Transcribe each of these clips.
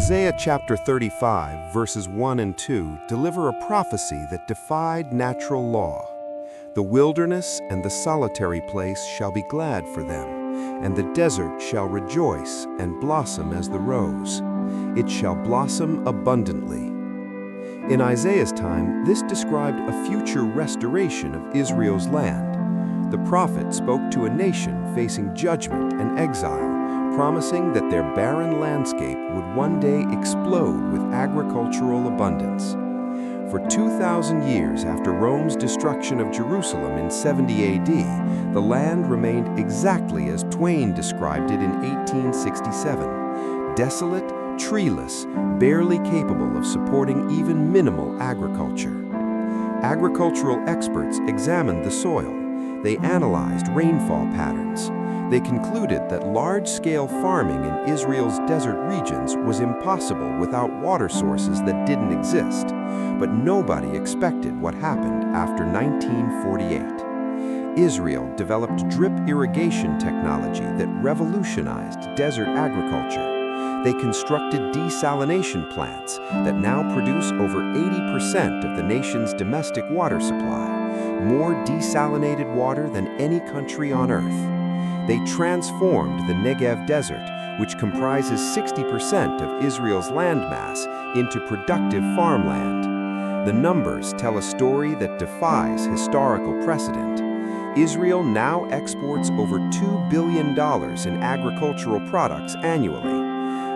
Isaiah chapter 35, verses 1 and 2 deliver a prophecy that defied natural law. The wilderness and the solitary place shall be glad for them, and the desert shall rejoice and blossom as the rose. It shall blossom abundantly. In Isaiah's time, this described a future restoration of Israel's land. The prophet spoke to a nation facing judgment and exile, promising that their barren landscape would one day explode with agricultural abundance. For 2,000 years after Rome's destruction of Jerusalem in 70 AD, the land remained exactly as Twain described it in 1867, desolate, treeless, barely capable of supporting even minimal agriculture. Agricultural experts examined the soil. They analyzed rainfall patterns. They concluded that large-scale farming in Israel's desert regions was impossible without water sources that didn't exist. But nobody expected what happened after 1948. Israel developed drip irrigation technology that revolutionized desert agriculture. They constructed desalination plants that now produce over 80% of the nation's domestic water supply, more desalinated water than any country on earth. They transformed the Negev desert, which comprises 60% of Israel's landmass, into productive farmland. The numbers tell a story that defies historical precedent. Israel now exports over $2 billion in agricultural products annually.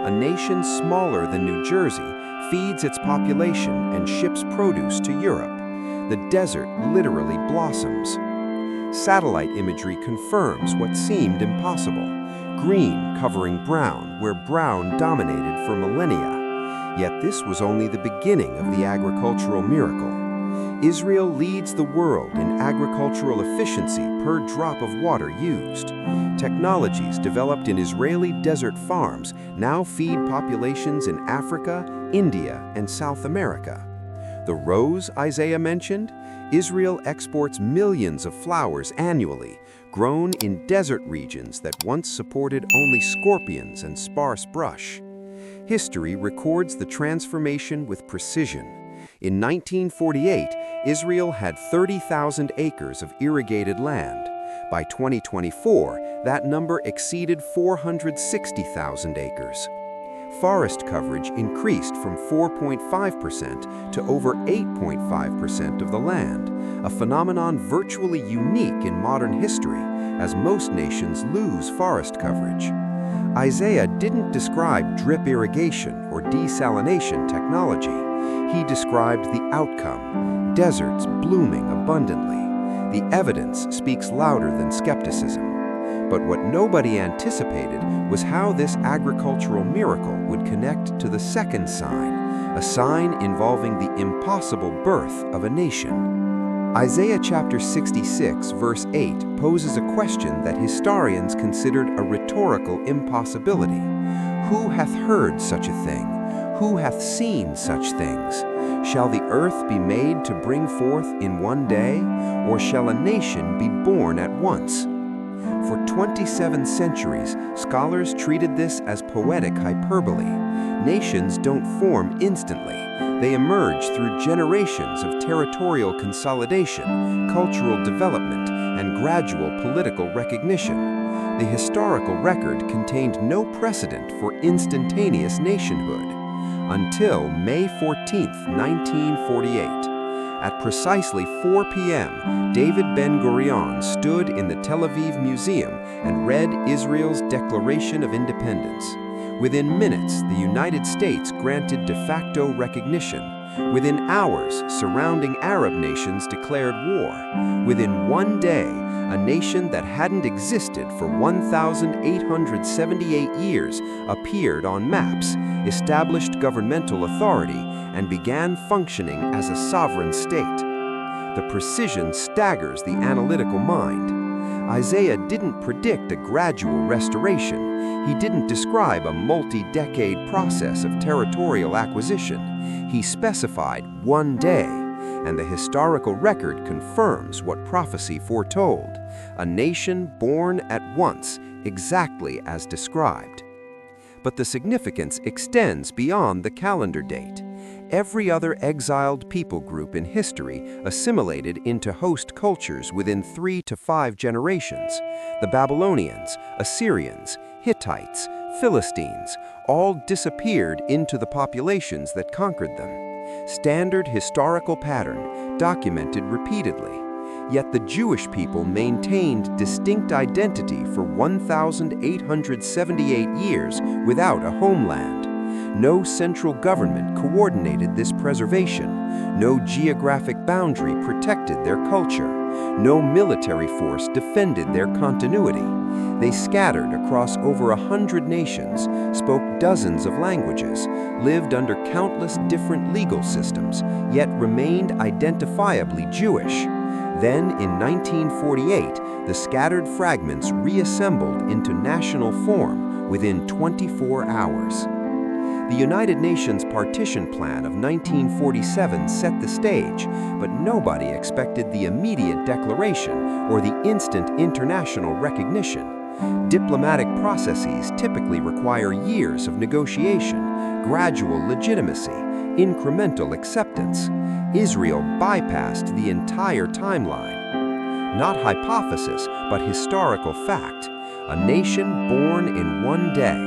A nation smaller than New Jersey feeds its population and ships produce to Europe. The desert literally blossoms. Satellite imagery confirms what seemed impossible, green covering brown where brown dominated for millennia. Yet this was only the beginning of the agricultural miracle. Israel leads the world in agricultural efficiency per drop of water used. Technologies developed in Israeli desert farms now feed populations in Africa, India, and South America. The rose Isaiah mentioned? Israel exports millions of flowers annually, grown in desert regions that once supported only scorpions and sparse brush. History records the transformation with precision. In 1948, Israel had 30,000 acres of irrigated land. By 2024, that number exceeded 460,000 acres. Forest coverage increased from 4.5% to over 8.5% of the land, a phenomenon virtually unique in modern history, as most nations lose forest coverage. Isaiah didn't describe drip irrigation or desalination technology. He described the outcome, deserts blooming abundantly. The evidence speaks louder than skepticism. But what nobody anticipated was how this agricultural miracle would connect to the second sign, a sign involving the impossible birth of a nation. Isaiah chapter 66, verse 8 poses a question that historians considered a rhetorical impossibility. Who hath heard such a thing? Who hath seen such things? Shall the earth be made to bring forth in one day, or shall a nation be born at once? For 27 centuries, scholars treated this as poetic hyperbole. Nations don't form instantly. They emerge through generations of territorial consolidation, cultural development, and gradual political recognition. The historical record contained no precedent for instantaneous nationhood until May 14, 1948. At precisely 4 p.m., David Ben-Gurion stood in the Tel Aviv Museum and read Israel's Declaration of Independence. Within minutes, the United States granted de facto recognition. Within hours, surrounding Arab nations declared war. Within one day, a nation that hadn't existed for 1,878 years appeared on maps, established governmental authority, and began functioning as a sovereign state. The precision staggers the analytical mind. Isaiah didn't predict a gradual restoration. He didn't describe a multi-decade process of territorial acquisition. He specified one day, and the historical record confirms what prophecy foretold: a nation born at once, exactly as described. But the significance extends beyond the calendar date. Every other exiled people group in history assimilated into host cultures within 3 to 5 generations. The Babylonians, Assyrians, Hittites, Philistines all disappeared into the populations that conquered them. Standard historical pattern, documented repeatedly. Yet the Jewish people maintained distinct identity for 1,878 years without a homeland. No central government coordinated this preservation. No geographic boundary protected their culture. No military force defended their continuity. They scattered across over 100 nations, spoke dozens of languages, lived under countless different legal systems, yet remained identifiably Jewish. Then, in 1948, the scattered fragments reassembled into national form within 24 hours. The United Nations Partition Plan of 1947 set the stage, but nobody expected the immediate declaration or the instant international recognition. Diplomatic processes typically require years of negotiation, gradual legitimacy, incremental acceptance. Israel bypassed the entire timeline. Not hypothesis, but historical fact. A nation born in one day,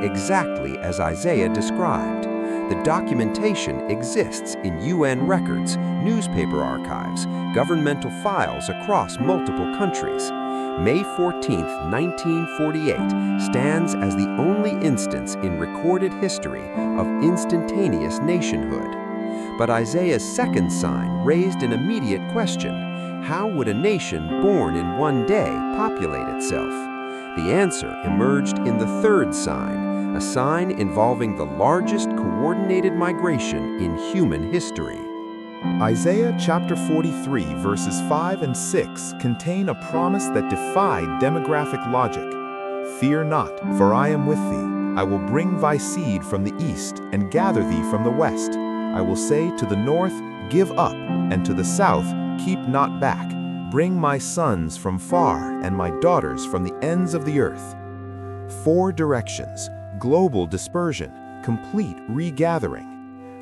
exactly as Isaiah described. The documentation exists in UN records, newspaper archives, governmental files across multiple countries. May 14, 1948, stands as the only instance in recorded history of instantaneous nationhood. But Isaiah's second sign raised an immediate question. How would a nation born in one day populate itself? The answer emerged in the third sign, a sign involving the largest coordinated migration in human history. Isaiah chapter 43 verses 5 and 6 contain a promise that defied demographic logic. Fear not, for I am with thee. I will bring thy seed from the east and gather thee from the west. I will say to the north, give up, and to the south, keep not back. Bring my sons from far and my daughters from the ends of the earth. 4 directions, global dispersion, complete regathering.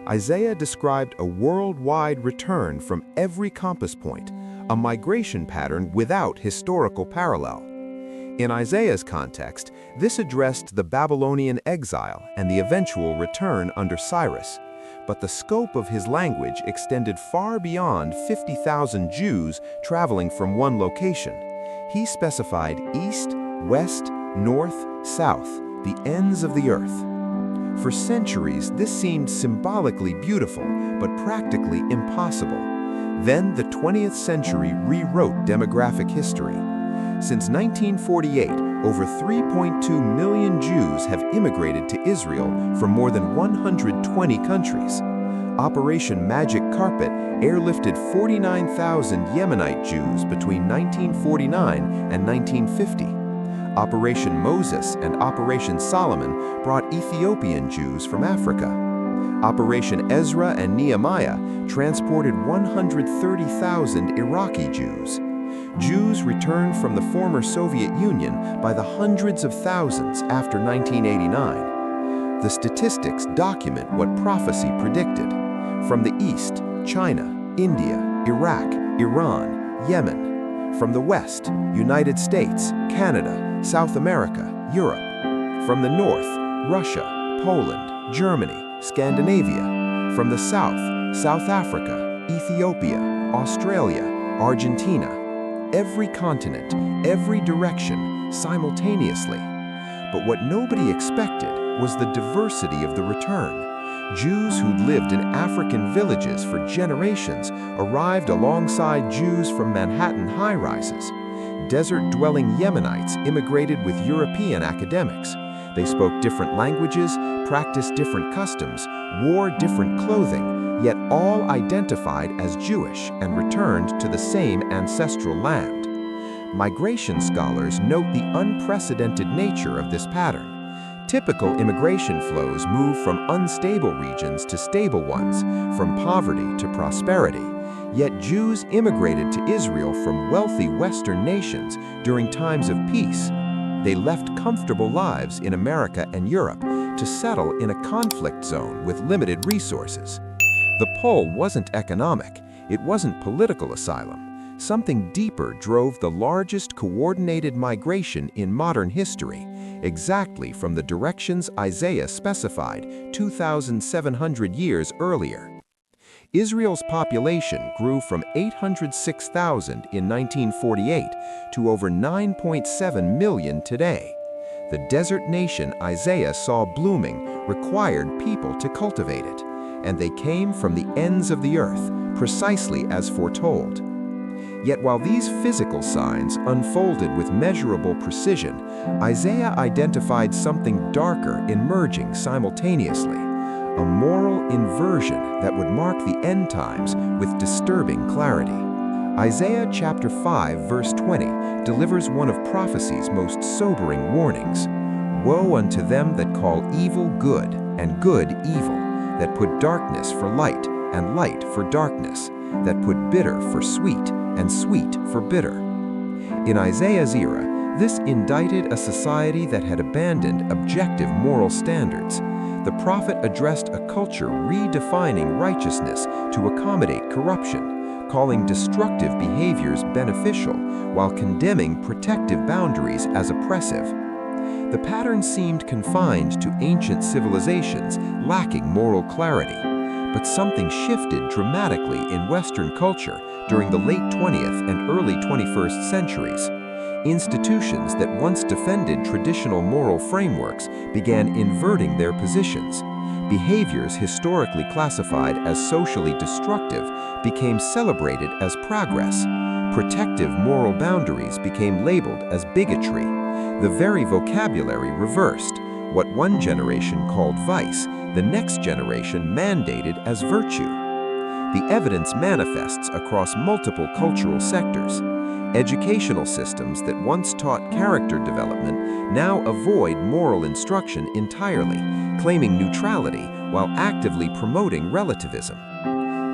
Isaiah described a worldwide return from every compass point, a migration pattern without historical parallel. In Isaiah's context, this addressed the Babylonian exile and the eventual return under Cyrus. But the scope of his language extended far beyond 50,000 Jews traveling from one location. He specified east, west, north, south, the ends of the earth. For centuries, this seemed symbolically beautiful, but practically impossible. Then the 20th century rewrote demographic history. Since 1948, over 3.2 million Jews have immigrated to Israel from more than 120 countries. Operation Magic Carpet airlifted 49,000 Yemenite Jews between 1949 and 1950. Operation Moses and Operation Solomon brought Ethiopian Jews from Africa. Operation Ezra and Nehemiah transported 130,000 Iraqi Jews. Jews returned from the former Soviet Union by the hundreds of thousands after 1989. The statistics document what prophecy predicted. From the east, China, India, Iraq, Iran, Yemen. From the west, United States, Canada, South America, Europe. From the north, Russia, Poland, Germany, Scandinavia. From the south, South Africa, Ethiopia, Australia, Argentina. Every continent, every direction, simultaneously. But what nobody expected was the diversity of the return. Jews who'd lived in African villages for generations arrived alongside Jews from Manhattan high-rises. Desert-dwelling Yemenites immigrated with European academics. They spoke different languages, practiced different customs, wore different clothing, yet all identified as Jewish and returned to the same ancestral land. Migration scholars note the unprecedented nature of this pattern. Typical immigration flows move from unstable regions to stable ones, from poverty to prosperity. Yet Jews immigrated to Israel from wealthy Western nations during times of peace. They left comfortable lives in America and Europe to settle in a conflict zone with limited resources. The pull wasn't economic, it wasn't political asylum. Something deeper drove the largest coordinated migration in modern history, exactly from the directions Isaiah specified 2,700 years earlier. Israel's population grew from 806,000 in 1948 to over 9.7 million today. The desert nation Isaiah saw blooming required people to cultivate it, and they came from the ends of the earth, precisely as foretold. Yet while these physical signs unfolded with measurable precision, Isaiah identified something darker emerging simultaneously, a moral inversion that would mark the end times with disturbing clarity. Isaiah chapter 5 verse 20 delivers one of prophecy's most sobering warnings. Woe unto them that call evil good and good evil, that put darkness for light and light for darkness, that put bitter for sweet and sweet for bitter. In Isaiah's era, this indicted a society that had abandoned objective moral standards. The prophet addressed a culture redefining righteousness to accommodate corruption, calling destructive behaviors beneficial while condemning protective boundaries as oppressive. The pattern seemed confined to ancient civilizations lacking moral clarity, but something shifted dramatically in Western culture during the late 20th and early 21st centuries. Institutions that once defended traditional moral frameworks began inverting their positions. Behaviors historically classified as socially destructive became celebrated as progress. Protective moral boundaries became labeled as bigotry. The very vocabulary reversed. What one generation called vice, the next generation mandated as virtue. The evidence manifests across multiple cultural sectors. Educational systems that once taught character development now avoid moral instruction entirely, claiming neutrality while actively promoting relativism.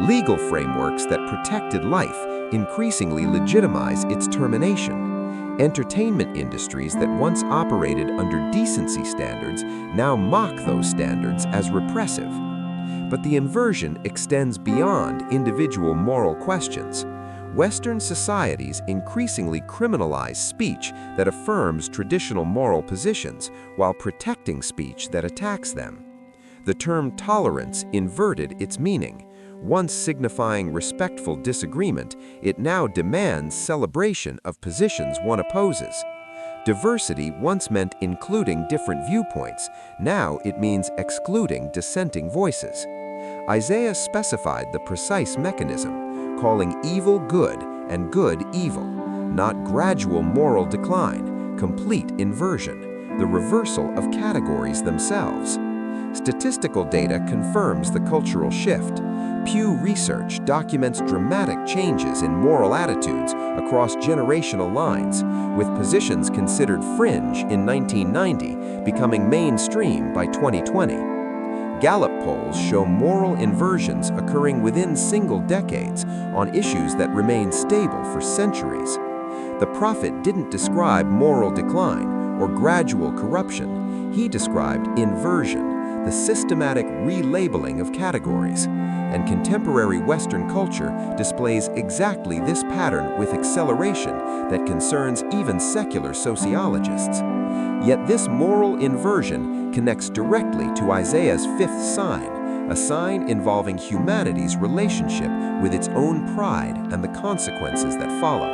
Legal frameworks that protected life increasingly legitimize its termination. Entertainment industries that once operated under decency standards now mock those standards as repressive. But the inversion extends beyond individual moral questions. Western societies increasingly criminalize speech that affirms traditional moral positions while protecting speech that attacks them. The term tolerance inverted its meaning. Once signifying respectful disagreement, it now demands celebration of positions one opposes. Diversity once meant including different viewpoints. Now it means excluding dissenting voices. Isaiah specified the precise mechanism, calling evil good and good evil, not gradual moral decline, complete inversion, the reversal of categories themselves. Statistical data confirms the cultural shift. Pew Research documents dramatic changes in moral attitudes across generational lines, with positions considered fringe in 1990 becoming mainstream by 2020. Gallup polls show moral inversions occurring within single decades on issues that remain stable for centuries. The prophet didn't describe moral decline or gradual corruption. He described inversion, the systematic relabeling of categories. And contemporary Western culture displays exactly this pattern with acceleration that concerns even secular sociologists. Yet this moral inversion connects directly to Isaiah's fifth sign, a sign involving humanity's relationship with its own pride and the consequences that follow.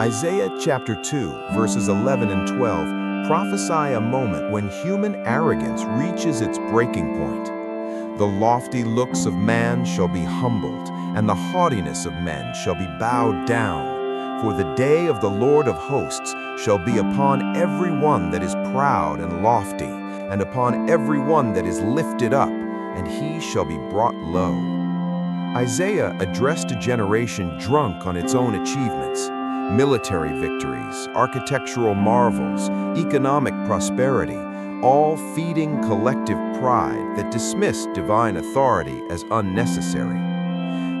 Isaiah chapter 2, verses 11 and 12 prophesy a moment when human arrogance reaches its breaking point. The lofty looks of man shall be humbled, and the haughtiness of men shall be bowed down. For the day of the Lord of hosts shall be upon every one that is proud and lofty, and upon every one that is lifted up, and he shall be brought low. Isaiah addressed a generation drunk on its own achievements, military victories, architectural marvels, economic prosperity, all feeding collective pride that dismissed divine authority as unnecessary.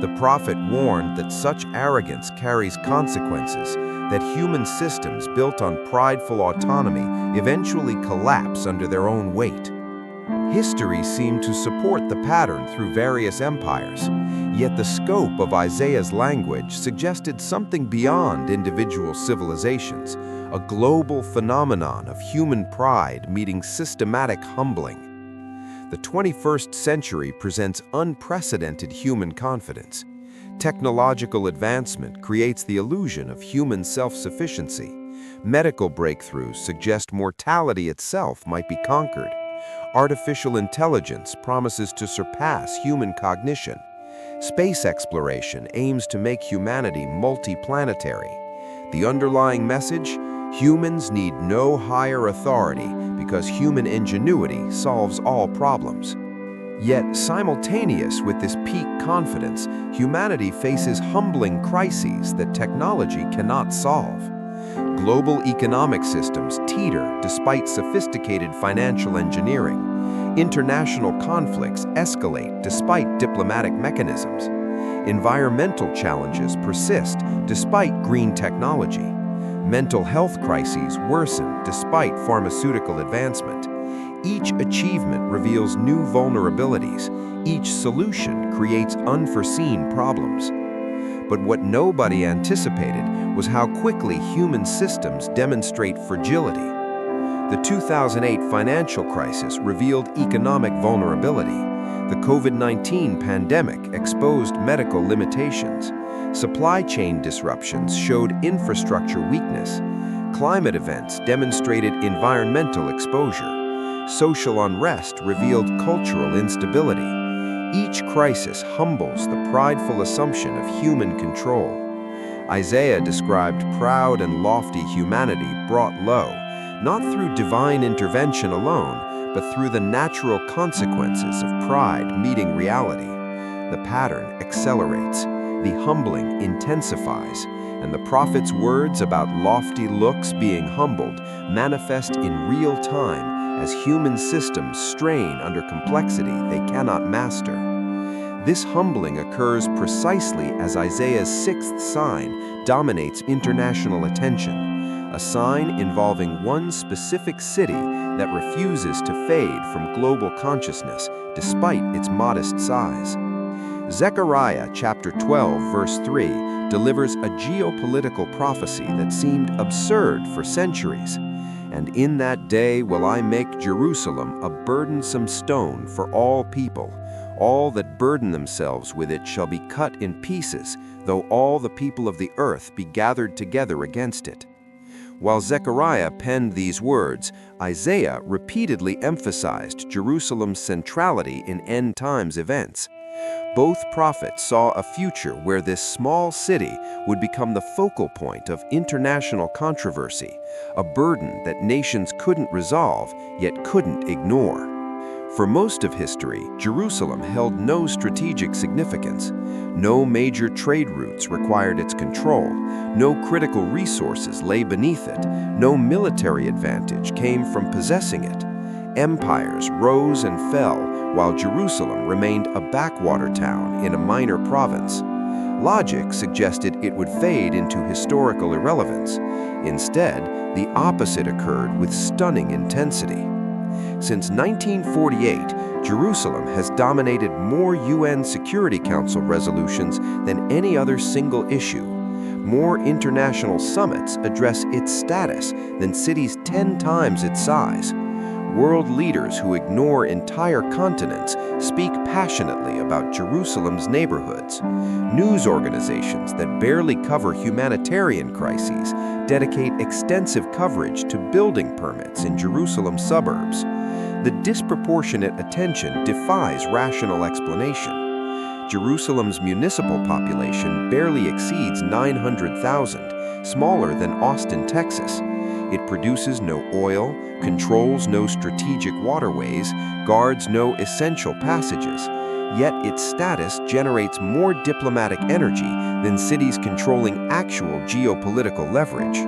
The prophet warned that such arrogance carries consequences, that human systems built on prideful autonomy eventually collapse under their own weight. History seemed to support the pattern through various empires, yet the scope of Isaiah's language suggested something beyond individual civilizations, a global phenomenon of human pride meeting systematic humbling. The 21st century presents unprecedented human confidence. Technological advancement creates the illusion of human self-sufficiency. Medical breakthroughs suggest mortality itself might be conquered. Artificial intelligence promises to surpass human cognition. Space exploration aims to make humanity multi-planetary. The underlying message: humans need no higher authority because human ingenuity solves all problems. Yet, simultaneous with this peak confidence, humanity faces humbling crises that technology cannot solve. Global economic systems teeter despite sophisticated financial engineering. International conflicts escalate despite diplomatic mechanisms. Environmental challenges persist despite green technology. Mental health crises worsen despite pharmaceutical advancement. Each achievement reveals new vulnerabilities. Each solution creates unforeseen problems. But what nobody anticipated was how quickly human systems demonstrate fragility. The 2008 financial crisis revealed economic vulnerability. The COVID-19 pandemic exposed medical limitations. Supply chain disruptions showed infrastructure weakness. Climate events demonstrated environmental exposure. Social unrest revealed cultural instability. Each crisis humbles the prideful assumption of human control. Isaiah described proud and lofty humanity brought low, not through divine intervention alone, but through the natural consequences of pride meeting reality. The pattern accelerates, the humbling intensifies, and the prophet's words about lofty looks being humbled manifest in real time as human systems strain under complexity they cannot master. This humbling occurs precisely as Isaiah's sixth sign dominates international attention, a sign involving one specific city that refuses to fade from global consciousness despite its modest size. Zechariah chapter 12, verse 3 delivers a geopolitical prophecy that seemed absurd for centuries. And in that day will I make Jerusalem a burdensome stone for all people. All that burden themselves with it shall be cut in pieces, though all the people of the earth be gathered together against it. While Zechariah penned these words, Isaiah repeatedly emphasized Jerusalem's centrality in end times events. Both prophets saw a future where this small city would become the focal point of international controversy, a burden that nations couldn't resolve, yet couldn't ignore. For most of history, Jerusalem held no strategic significance. No major trade routes required its control. No critical resources lay beneath it. No military advantage came from possessing it. Empires rose and fell, while Jerusalem remained a backwater town in a minor province. Logic suggested it would fade into historical irrelevance. Instead, the opposite occurred with stunning intensity. Since 1948, Jerusalem has dominated more UN Security Council resolutions than any other single issue. More international summits address its status than cities 10 times its size. World leaders who ignore entire continents speak passionately about Jerusalem's neighborhoods. News organizations that barely cover humanitarian crises dedicate extensive coverage to building permits in Jerusalem's suburbs. The disproportionate attention defies rational explanation. Jerusalem's municipal population barely exceeds 900,000, smaller than Austin, Texas. It produces no oil, controls no strategic waterways, guards no essential passages. Yet its status generates more diplomatic energy than cities controlling actual geopolitical leverage.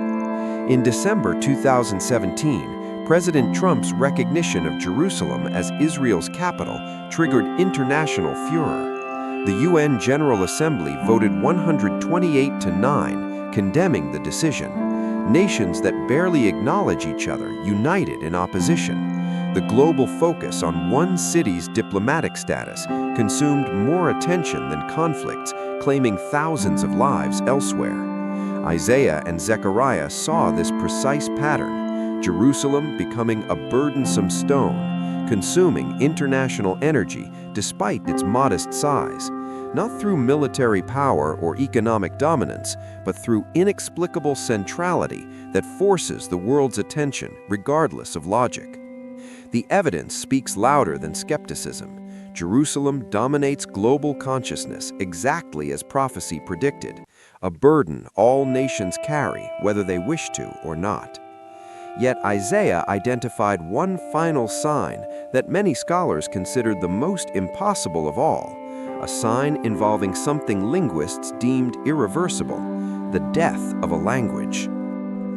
In December 2017, President Trump's recognition of Jerusalem as Israel's capital triggered international furor. The UN General Assembly voted 128 to 9, condemning the decision. Nations that barely acknowledge each other united in opposition. The global focus on one city's diplomatic status consumed more attention than conflicts, claiming thousands of lives elsewhere. Isaiah and Zechariah saw this precise pattern, Jerusalem becoming a burdensome stone, consuming international energy despite its modest size, not through military power or economic dominance, but through inexplicable centrality that forces the world's attention regardless of logic. The evidence speaks louder than skepticism. Jerusalem dominates global consciousness exactly as prophecy predicted, a burden all nations carry whether they wish to or not. Yet Isaiah identified one final sign that many scholars considered the most impossible of all, a sign involving something linguists deemed irreversible, the death of a language.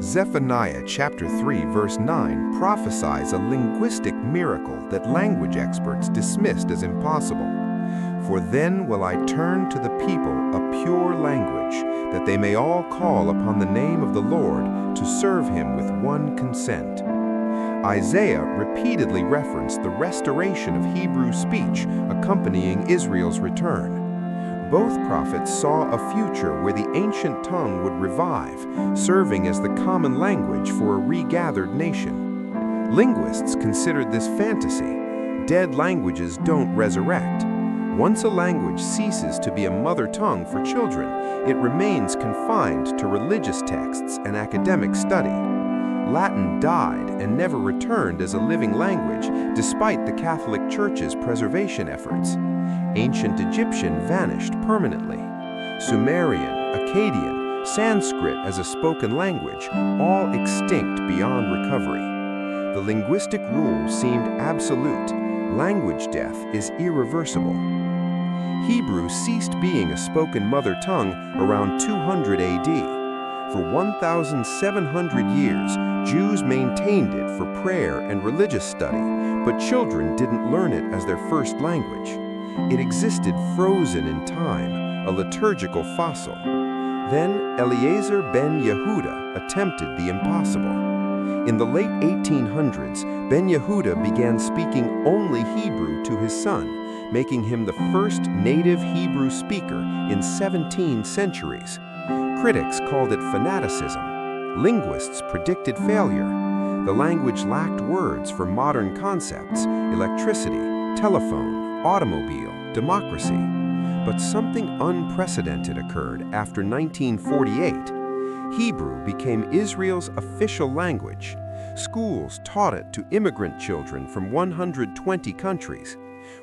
Zephaniah chapter 3 verse 9 prophesies a linguistic miracle that language experts dismissed as impossible. For then will I turn to the people a pure language, that they may all call upon the name of the Lord to serve him with one consent. Isaiah repeatedly referenced the restoration of Hebrew speech accompanying Israel's return. Both prophets saw a future where the ancient tongue would revive, serving as the common language for a regathered nation. Linguists considered this fantasy. Dead languages don't resurrect. Once a language ceases to be a mother tongue for children, it remains confined to religious texts and academic study. Latin died and never returned as a living language despite the Catholic Church's preservation efforts. Ancient Egyptian vanished permanently. Sumerian, Akkadian, Sanskrit as a spoken language, all extinct beyond recovery. The linguistic rule seemed absolute. Language death is irreversible. Hebrew ceased being a spoken mother tongue around 200 AD. For 1,700 years, Jews maintained it for prayer and religious study, but children didn't learn it as their first language. It existed frozen in time, a liturgical fossil. Then Eliezer ben Yehuda attempted the impossible. In the late 1800s, ben Yehuda began speaking only Hebrew to his son, making him the first native Hebrew speaker in 17 centuries. Critics called it fanaticism. Linguists predicted failure. The language lacked words for modern concepts, electricity, telephone, automobile, democracy. But something unprecedented occurred after 1948. Hebrew became Israel's official language. Schools taught it to immigrant children from 120 countries.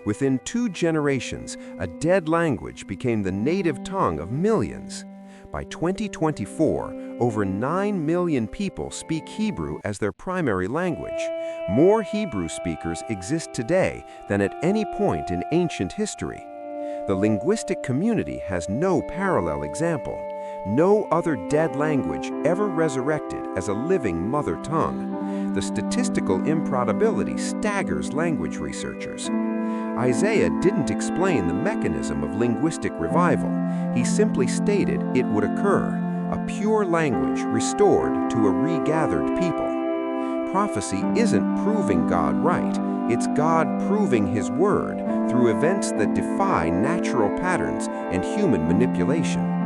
Within 2 generations, a dead language became the native tongue of millions. By 2024, over 9 million people speak Hebrew as their primary language. More Hebrew speakers exist today than at any point in ancient history. The linguistic community has no parallel example. No other dead language ever resurrected as a living mother tongue. The statistical improbability staggers language researchers. Isaiah didn't explain the mechanism of linguistic revival. He simply stated it would occur, a pure language restored to a regathered people. Prophecy isn't proving God right, it's God proving His word through events that defy natural patterns and human manipulation.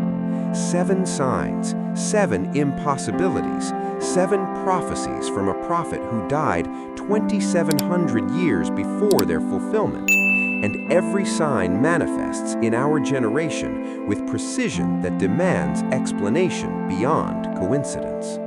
7 signs, 7 impossibilities, 7 prophecies from a prophet who died 2,700 years before their fulfillment. And every sign manifests in our generation with precision that demands explanation beyond coincidence.